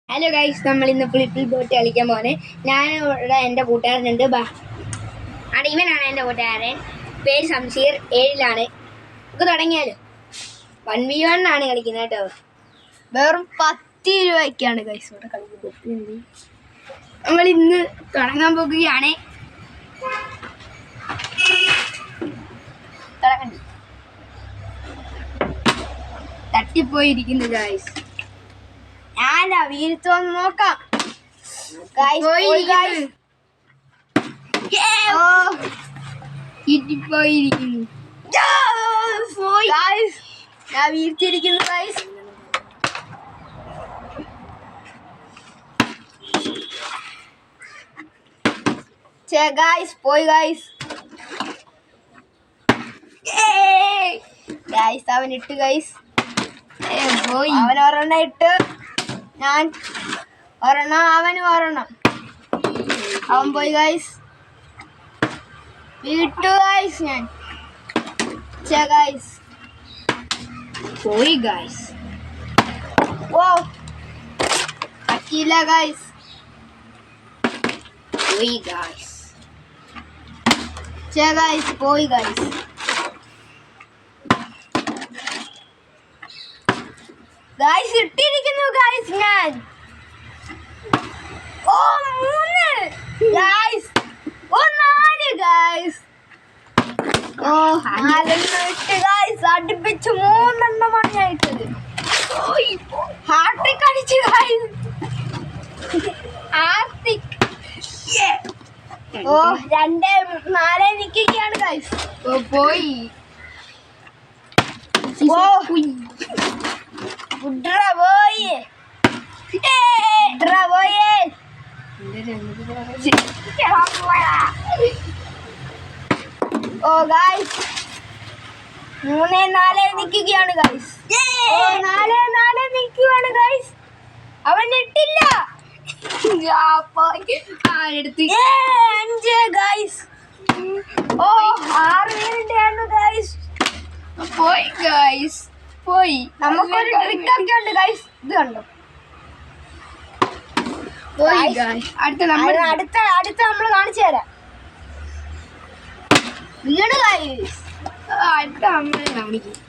Hello guys, നമ്മൾ ഇന്ന് ഫ്ലിപ്പിൽ boat കളിക്കാൻ പോവാണ്. ഞാൻ ഇവിടെ എൻ്റെ കൂട്ടുകാരനുണ്ട്. ഇവനാണ് എൻ്റെ കൂട്ടുകാരൻ. പേര് സംശീർ, 7ലാണ്. നമുക്ക് തുടങ്ങിയാലോ. 1v1 ആണ് കളിക്കുന്നത് കേട്ടോ. വെറും 10 രൂപയ്ക്കാണ് ഗൈസ് ഇവിടെ കളിക്കുന്നത്. നമ്മൾ ഇന്ന് തുടങ്ങാൻ പോകുകയാണ്. തട്ടിപ്പോയിരിക്കുന്നു ഗൈസ്. ഞാൻ വീഴ്ത്തോന്ന് നോക്കാം. പോയിരിക്കുന്നു. ഞാൻ വീഴ്ത്തിയിരിക്കുന്നു ഗൈസ്. പോയി ഗൈസ്. ഗൈസ് അവൻ ഇട്ട് ഗൈസ്. അവൻ ഒരെണ്ണം ഇട്ട്, ഞാൻ ഒരെണ്ണം, അവന് ഒരെണ്ണം. അവൻ പോയി ഗൈസ്. വിട്ടു ഗൈസ്. ഞാൻ ഗൈസ് പോയി ഗൈസ്. ഓ പറ്റിയില്ല ഗൈസ്. പോയി ഗൈസ്. ഗൈസ് പോയി ഗൈസ്. ഗൈസ് ഇട്ടിരിക്കുന്നു ഗൈസ്. ഞാൻ 3 ഗൈസ്. 4 ഗൈസ്. 4 ഇട്ട് ഗൈസ്. അടുപ്പിച്ച് 3 എണ്ണമാണ് ഞാൻ ഇട്ടത്. ഹാർട്ടിക് അടിച്ചു ഗൈസ്. ഹാർട്ടിക്. 2 4 നിൽക്കുകയാണ് ഗൈസ്. പോയി. ഗൈസ് 3 4 നിൽക്കുകയാണ് ഗൈസ്. 4 4 നിൽക്കുകയാണ് ഗൈസ്. അവൻ ഇട്ടില്ല. 5 ഗൈസ്. 6 പേരുടെയാണ് ഗൈസ്. പോയി ഗൈസ്. പോയി. നമുക്കൊരു ട്രിക്കൊക്കെ ഉണ്ട് ഗൈസ്. ഇത് കണ്ടോ. അടുത്ത നമ്മൾ കാണിച്ചു തരാം. വീണു ഗൈസ്.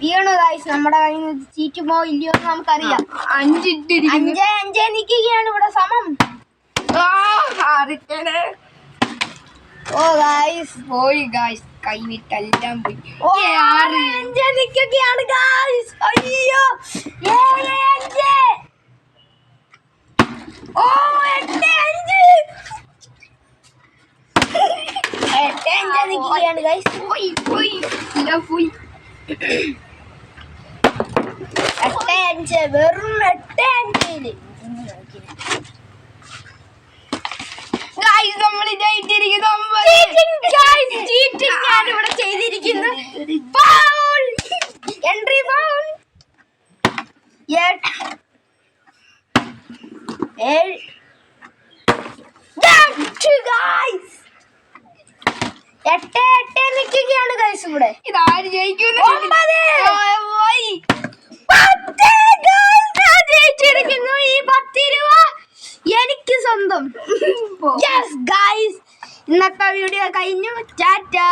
വീണു ഗൈസ്. നമ്മുടെ കയ്യിൽ നിന്ന് ചീറ്റുമോ ഇല്ലയോ എന്ന് നമുക്കറിയാം. 5 നിൽക്കുകയാണ് ഇവിടെ. സമം. ഗൈസ് പോയി ഗൈസ്. കൈവിട്ടെല്ലാം പോയി. 5 നിൽക്കുകയാണ് ഗൈസ്. അയ്യോ 7 5. 8 5 നിൽക്കുകയാണ് ഗൈസ്. പോയി 8 5. വെറും 8 5. ഗൈസ് നമ്മൾ ഇതായിട്ടിരിക്കുന്നു. ഇവിടെ ചെയ്തിരിക്കുന്നു. Entry foul. 8 നിൽക്കുകയാണ് ഗൈസ്. ഇവിടെ ഇതാര് ജയിക്കുന്നു? 10 ജയിച്ചിരിക്കുന്നു. ഈ 10 രൂപ എനിക്ക് സ്വന്തം. യെസ് ഗൈസ്, ഇന്നത്തെ വീഡിയോ കഴിഞ്ഞു. ടാറ്റാ.